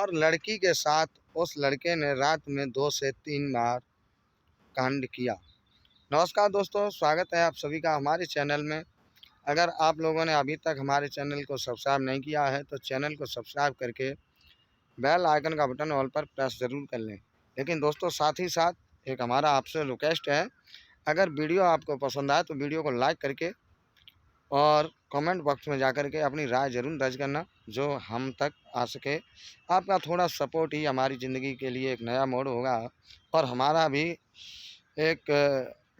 और लड़की के साथ उस लड़के ने रात में 2 से 3 बार कांड किया। नमस्कार दोस्तों, स्वागत है आप सभी का हमारे चैनल में। अगर आप लोगों ने अभी तक हमारे चैनल को सब्सक्राइब नहीं किया है तो चैनल को सब्सक्राइब करके बेल आइकन का बटन ऑल पर प्रेस ज़रूर कर लें। लेकिन दोस्तों, साथ ही साथ एक हमारा आपसे रिक्वेस्ट है, अगर वीडियो आपको पसंद आए तो वीडियो को लाइक करके और कमेंट बॉक्स में जाकर के अपनी राय ज़रूर दर्ज करना, जो हम तक आ सके। आपका थोड़ा सपोर्ट ही हमारी ज़िंदगी के लिए एक नया मोड़ होगा और हमारा भी एक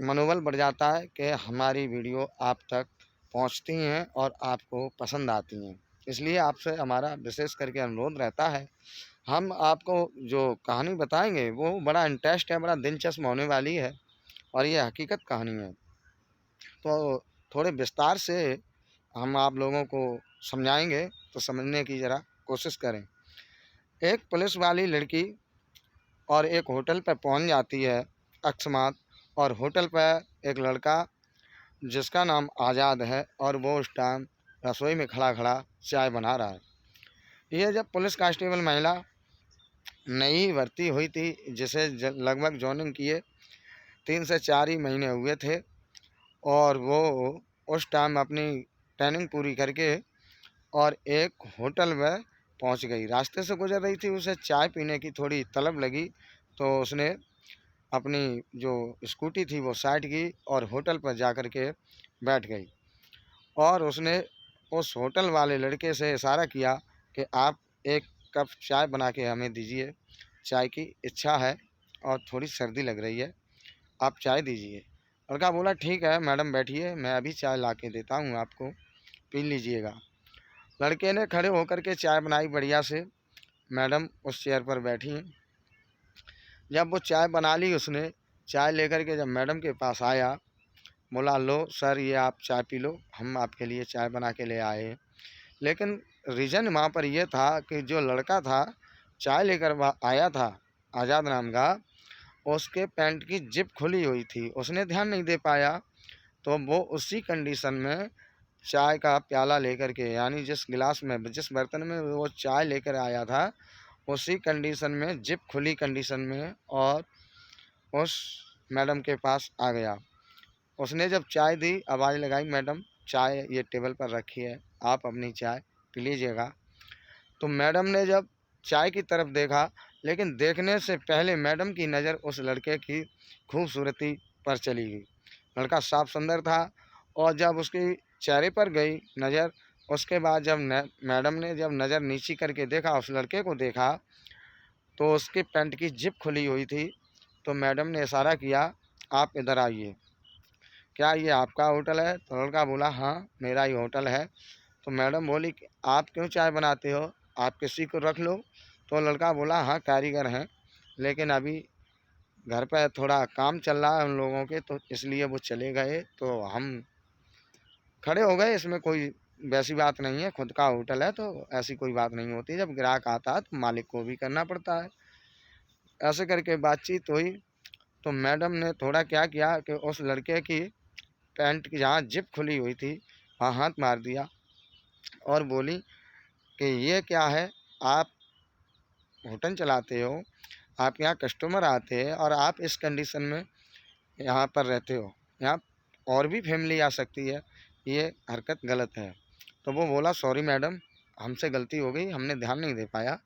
मनोबल बढ़ जाता है कि हमारी वीडियो आप तक पहुंचती हैं और आपको पसंद आती हैं। इसलिए आपसे हमारा विशेष करके अनुरोध रहता है। हम आपको जो कहानी बताएंगे वो बड़ा इंटरेस्ट है, बड़ा दिलचस्प होने वाली है और ये हकीकत कहानी है। तो थोड़े विस्तार से हम आप लोगों को समझाएंगे, तो समझने की ज़रा कोशिश करें। एक पुलिस वाली लड़की और एक होटल पर पहुंच जाती है अकस्मात, और होटल पर एक लड़का जिसका नाम आज़ाद है और वो उस टाइम रसोई में खड़ा खड़ा चाय बना रहा है। यह जब पुलिस कांस्टेबल महिला नई भर्ती हुई थी, जिसे लगभग जॉइनिंग किए 3 से 4 ही महीने हुए थे, और वो उस टाइम अपनी ट्रेनिंग पूरी करके और एक होटल में पहुंच गई। रास्ते से गुजर रही थी, उसे चाय पीने की थोड़ी तलब लगी, तो उसने अपनी जो स्कूटी थी वो साइड की और होटल पर जाकर के बैठ गई। और उसने उस होटल वाले लड़के से इशारा किया कि आप एक कप चाय बना के हमें दीजिए, चाय की इच्छा है और थोड़ी सर्दी लग रही है, आप चाय दीजिए। लड़का बोला, ठीक है मैडम बैठिए, मैं अभी चाय ला के देता हूँ आपको, पी लीजिएगा। लड़के ने खड़े होकर के चाय बनाई बढ़िया से। मैडम उस चेयर पर बैठी हैं। जब वो चाय बना ली, उसने चाय लेकर के जब मैडम के पास आया, बोला, लो सर ये आप चाय पी लो, हम आपके लिए चाय बना के ले आए हैं। लेकिन रीज़न वहाँ पर यह था कि जो लड़का था चाय लेकर आया था, आज़ाद नाम का, उसके पैंट की जिप खुली हुई थी, उसने ध्यान नहीं दे पाया। तो वो उसी कंडीशन में चाय का प्याला लेकर के, यानी जिस गिलास में, जिस बर्तन में वो चाय लेकर आया था, उसी कंडीशन में, जिप खुली कंडीशन में, और उस मैडम के पास आ गया। उसने जब चाय दी, आवाज़ लगाई, मैडम चाय ये टेबल पर रखी है, आप अपनी चाय पी लीजिएगा। तो मैडम ने जब चाय की तरफ देखा, लेकिन देखने से पहले मैडम की नज़र उस लड़के की खूबसूरती पर चली गई। लड़का साफ सुंदर था, और जब उसके चेहरे पर गई नज़र, उसके बाद जब मैडम ने जब नज़र नीची करके देखा, उस लड़के को देखा, तो उसके पैंट की जिप खुली हुई थी। तो मैडम ने इशारा किया, आप इधर आइए, क्या ये आपका होटल है? तो लड़का बोला, हाँ मेरा ही होटल है। तो मैडम बोली कि आप क्यों चाय बनाते हो, आप किसी को रख लो। तो लड़का बोला, हाँ कारीगर हैं, लेकिन अभी घर पर थोड़ा काम चल रहा है उन लोगों के, तो इसलिए वो चले गए, तो हम खड़े हो गए। इसमें कोई वैसी बात नहीं है, खुद का होटल है तो ऐसी कोई बात नहीं होती, जब ग्राहक आता है तो मालिक को भी करना पड़ता है। ऐसे करके बातचीत हुई। तो मैडम ने थोड़ा क्या किया कि उस लड़के की पैंट की जहाँ जिप खुली हुई थी वहाँ हाथ मार दिया और बोली कि ये क्या है, आप होटल चलाते हो, आप यहाँ कस्टमर आते हैं और आप इस कंडीशन में यहाँ पर रहते हो, यहाँ और भी फैमिली आ सकती है, ये हरकत गलत है। तो वो बोला, सॉरी मैडम, हमसे गलती हो गई, हमने ध्यान नहीं दे पाया,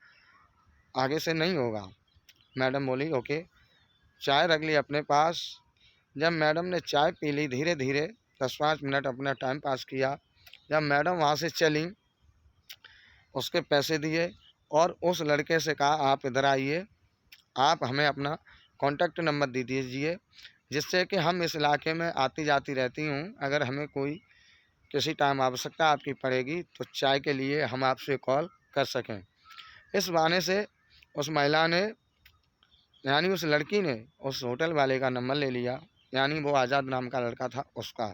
आगे से नहीं होगा। मैडम बोली, ओके। चाय रख ली अपने पास। जब मैडम ने चाय पी ली, धीरे धीरे 10-5 मिनट अपना टाइम पास किया। जब मैडम वहाँ से चली, उसके पैसे दिए और उस लड़के से कहा, आप इधर आइए, आप हमें अपना कॉन्टैक्ट नंबर दे दीजिए, जिससे कि हम इस इलाके में आती जाती रहती हूँ, अगर हमें कोई किसी टाइम आवश्यकता आपकी पड़ेगी तो चाय के लिए हम आपसे कॉल कर सकें। इस बहाने से उस महिला ने, यानी उस लड़की ने, उस होटल वाले का नंबर ले लिया, यानी वो आज़ाद नाम का लड़का था उसका।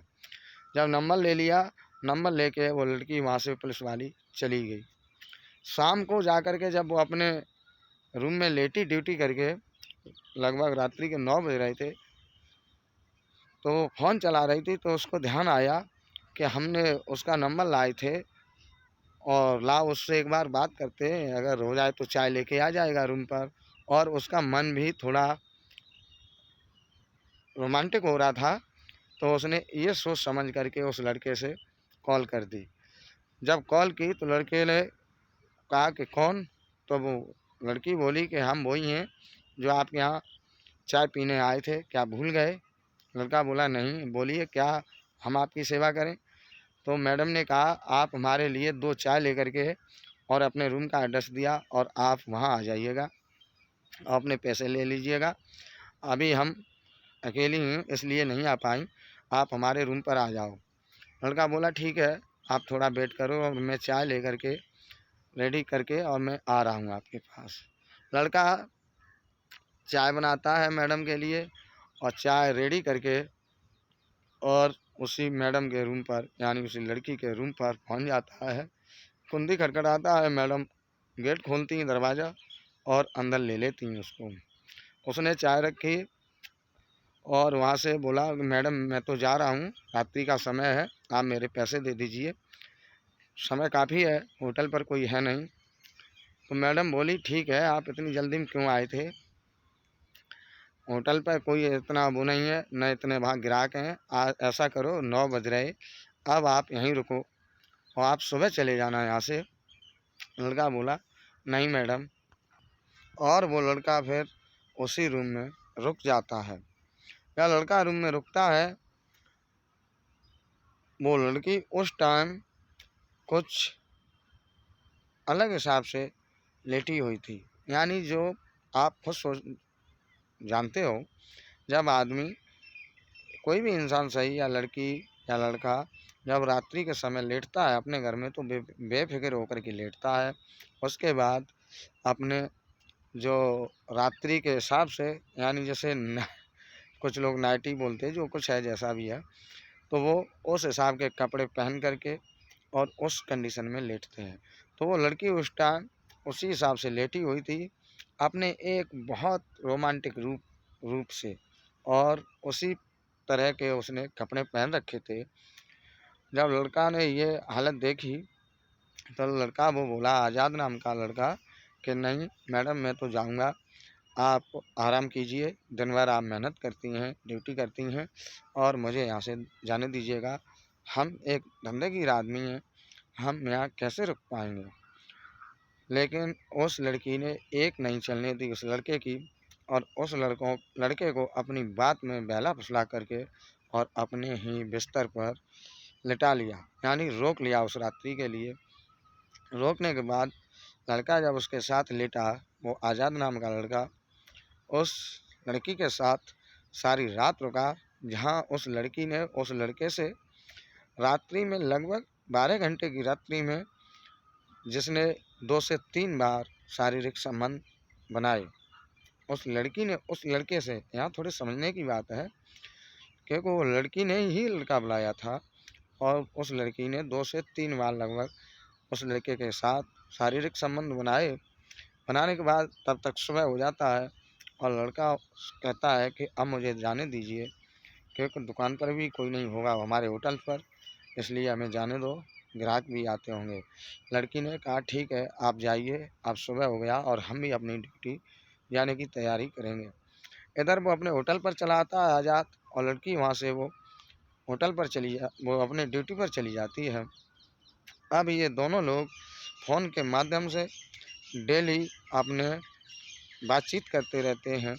जब नंबर ले लिया, नंबर लेके वो लड़की वहाँ से पुलिस वाली चली गई। शाम को जाकर के जब वो अपने रूम में लेटी ड्यूटी करके, लगभग रात्रि के 9 बज रहे थे, तो वो फ़ोन चला रही थी, तो उसको ध्यान आया कि हमने उसका नंबर लाए थे और लाओ उससे एक बार बात करते हैं, अगर हो जाए तो चाय लेके आ जाएगा रूम पर। और उसका मन भी थोड़ा रोमांटिक हो रहा था, तो उसने ये सोच समझ करके उस लड़के से कॉल कर दी। जब कॉल की तो लड़के ने कहा कि कौन? तो वो लड़की बोली कि हम वही हैं जो आपके यहाँ चाय पीने आए थे, क्या भूल गए? लड़का बोला नहीं। बोलिए क्या हम आपकी सेवा करें? तो मैडम ने कहा आप हमारे लिए 2 चाय लेकर के और अपने रूम का एड्रेस दिया और आप वहाँ आ जाइएगा, अपने पैसे ले लीजिएगा। अभी हम अकेली हैं इसलिए नहीं आ पाई, आप हमारे रूम पर आ जाओ। लड़का बोला ठीक है, आप थोड़ा वेट करो और मैं चाय लेकर के रेडी करके और मैं आ रहा हूँ आपके पास। लड़का चाय बनाता है मैडम के लिए और चाय रेडी करके और उसी मैडम के रूम पर यानी उसी लड़की के रूम पर पहुंच जाता है। कुंडी खटखटाता है, मैडम गेट खोलती हैं दरवाज़ा और अंदर ले लेती हैं उसको। उसने चाय रखी और वहाँ से बोला मैडम मैं तो जा रहा हूँ, रात्रि का समय है, आप मेरे पैसे दे दीजिए, समय काफ़ी है, होटल पर कोई है नहीं। तो मैडम बोली ठीक है, आप इतनी जल्दी में क्यों आए थे? होटल पर कोई इतना वो नहीं है, न इतने वहाँ ग्राहक हैं। ऐसा करो 9 बज रहे, अब आप यहीं रुको और आप सुबह चले जाना यहाँ से। लड़का बोला नहीं मैडम। और वो लड़का फिर उसी रूम में रुक जाता है। या लड़का रूम में रुकता है, वो लड़की उस टाइम कुछ अलग हिसाब से लेटी हुई थी। यानी जो आप खुद सोच जानते हो, जब आदमी कोई भी इंसान सही या लड़की या लड़का जब रात्रि के समय लेटता है अपने घर में तो बेफिक्र होकर के लेटता है। उसके बाद अपने जो रात्रि के हिसाब से यानी जैसे कुछ लोग नाइटी बोलते हैं, जो कुछ है जैसा भी है, तो वो उस हिसाब के कपड़े पहन करके और उस कंडीशन में लेटते हैं। तो वो लड़की उस टाइम उसी हिसाब से लेटी हुई थी, अपने एक बहुत रोमांटिक रूप से, और उसी तरह के उसने कपड़े पहन रखे थे। जब लड़का ने ये हालत देखी तो लड़का वो बोला, आज़ाद नाम का लड़का, कि नहीं मैडम मैं तो जाऊंगा, आप आराम कीजिए, दिन भर आप मेहनत करती हैं, ड्यूटी करती हैं और मुझे यहाँ से जाने दीजिएगा। हम एक धंधेगीर आदमी हैं, हम यहाँ कैसे रुक पाएंगे? लेकिन उस लड़की ने एक नहीं चलने दी उस लड़के की, और उस लड़के को अपनी बात में बहला फुसला करके और अपने ही बिस्तर पर लिटा लिया, यानी रोक लिया उस रात्रि के लिए। रोकने के बाद लड़का जब उसके साथ लेटा, वो आज़ाद नाम का लड़का उस लड़की के साथ सारी रात रुका, जहाँ उस लड़की ने उस लड़के से रात्रि में लगभग 12 घंटे की रात्रि में जिसने 2 से 3 बार शारीरिक संबंध बनाए। उस लड़की ने उस लड़के से, यहाँ थोड़ी समझने की बात है, क्योंकि वो लड़की ने ही लड़का बुलाया था और उस लड़की ने 2 से 3 बार लगभग उस लड़के के साथ शारीरिक संबंध बनाए। बनाने के बाद तब तक सुबह हो जाता है और लड़का कहता है कि अब मुझे जाने दीजिए, क्योंकि दुकान पर भी कोई नहीं होगा हमारे होटल पर, इसलिए हमें जाने दो, ग्राहक भी आते होंगे। लड़की ने कहा ठीक है आप जाइए, अब सुबह हो गया और हम भी अपनी ड्यूटी जाने की तैयारी करेंगे। इधर वो अपने होटल पर चला आता है आज़ाद, और लड़की वहाँ से वो होटल पर वो अपने ड्यूटी पर चली जाती है। अब ये दोनों लोग फ़ोन के माध्यम से डेली अपने बातचीत करते रहते हैं।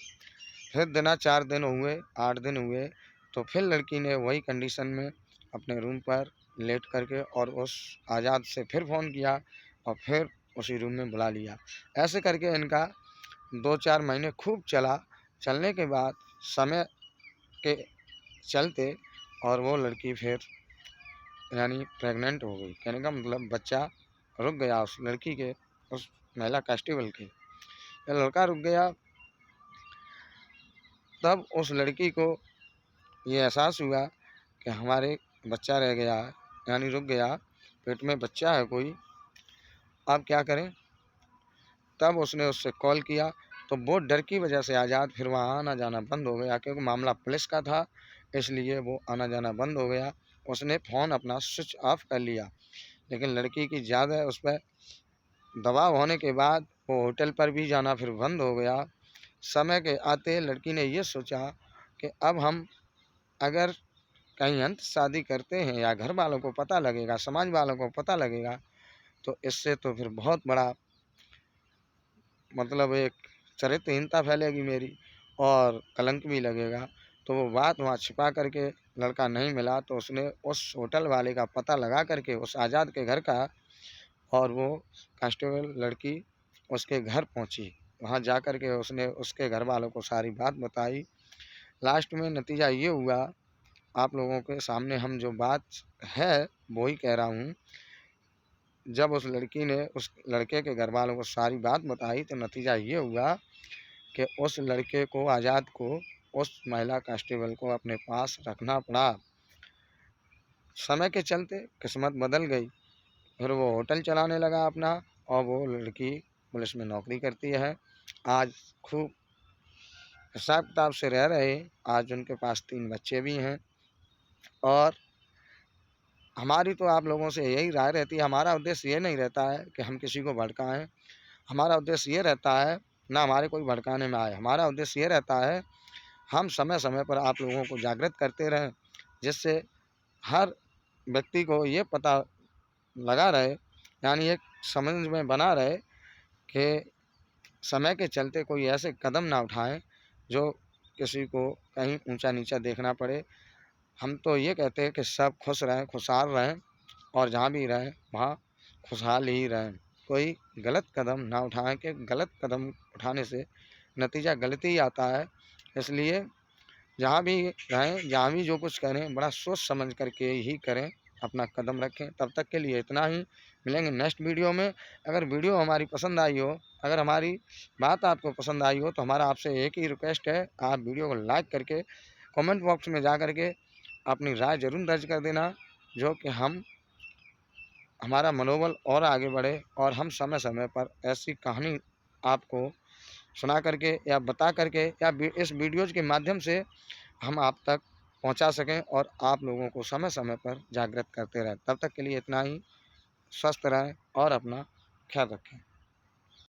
फिर 4 दिन हुए, 8 दिन हुए, तो फिर लड़की ने वही कंडीशन में अपने रूम पर लेट करके और उस आज़ाद से फिर फ़ोन किया और फिर उसी रूम में बुला लिया। ऐसे करके इनका 2-4 महीने खूब चला। चलने के बाद समय के चलते और वो लड़की फिर यानी प्रेग्नेंट हो गई। कहने का मतलब बच्चा रुक गया उस लड़की के, उस महिला कांस्टेबल के। जब लड़का रुक गया तब उस लड़की को ये एहसास हुआ कि हमारे बच्चा रह गया है, यानी रुक गया, पेट में बच्चा है कोई, अब क्या करें? तब उसने उससे कॉल किया, तो वो डर की वजह से आज़ाद फिर वहाँ आना जाना बंद हो गया, क्योंकि मामला पुलिस का था, इसलिए वो आना जाना बंद हो गया। उसने फ़ोन अपना स्विच ऑफ कर लिया। लेकिन लड़की की ज़्यादा उस पर दबाव होने के बाद वो होटल पर भी जाना फिर बंद हो गया। समय के आते लड़की ने ये सोचा कि अब हम अगर कहीं अंत शादी करते हैं या घर वालों को पता लगेगा, समाज वालों को पता लगेगा, तो इससे तो फिर बहुत बड़ा मतलब एक चरित्रहीनता फैलेगी मेरी और कलंक भी लगेगा। तो वो बात वहाँ छिपा करके लड़का नहीं मिला, तो उसने उस होटल वाले का पता लगा करके उस आज़ाद के घर का, और वो कांस्टेबल लड़की उसके घर पहुंची। वहां जा कर के उसने उसके घर वालों को सारी बात बताई। लास्ट में नतीजा ये हुआ, आप लोगों के सामने हम जो बात है वो ही कह रहा हूँ। जब उस लड़की ने उस लड़के के घर वालों को सारी बात बताई तो नतीजा ये हुआ कि उस लड़के को, आज़ाद को, उस महिला कांस्टेबल को अपने पास रखना पड़ा। समय के चलते किस्मत बदल गई। फिर वो होटल चलाने लगा अपना, और वो लड़की पुलिस में नौकरी करती है। आज खूब हिसाब किताब से रह रहे। आज उनके पास 3 बच्चे भी हैं। और हमारी तो आप लोगों से यही राय रहती है, हमारा उद्देश्य ये नहीं रहता है कि हम किसी को भड़काएं। हमारा उद्देश्य ये रहता है, ना हमारे कोई भड़काने में आए, हमारा उद्देश्य ये रहता है हम समय समय पर आप लोगों को जागृत करते रहें, जिससे हर व्यक्ति को ये पता लगा रहे, यानी एक समझ में बना रहे कि समय के चलते कोई ऐसे कदम ना उठाएं जो किसी को कहीं ऊंचा नीचा देखना पड़े। हम तो ये कहते हैं कि सब खुश रहें, खुशहाल रहें, और जहाँ भी रहें वहाँ खुशहाल ही रहें। कोई गलत कदम ना उठाएं कि गलत कदम उठाने से नतीजा गलत ही आता है। इसलिए जहाँ भी रहें, जहाँ भी जो कुछ करें, बड़ा सोच समझ करके ही करें, अपना कदम रखें। तब तक के लिए इतना ही। मिलेंगे नेक्स्ट वीडियो में। अगर वीडियो हमारी पसंद आई हो, अगर हमारी बात आपको पसंद आई हो, तो हमारा आपसे एक ही रिक्वेस्ट है, आप वीडियो को लाइक करके कमेंट बॉक्स में जा करके अपनी राय ज़रूर दर्ज कर देना, जो कि हमारा मनोबल और आगे बढ़े, और हम समय समय पर ऐसी कहानी आपको सुना करके या बता करके या इस वीडियोज़ के माध्यम से हम आप तक पहुंचा सकें, और आप लोगों को समय समय पर जागृत करते रहें। तब तक के लिए इतना ही। स्वस्थ रहें और अपना ख्याल रखें।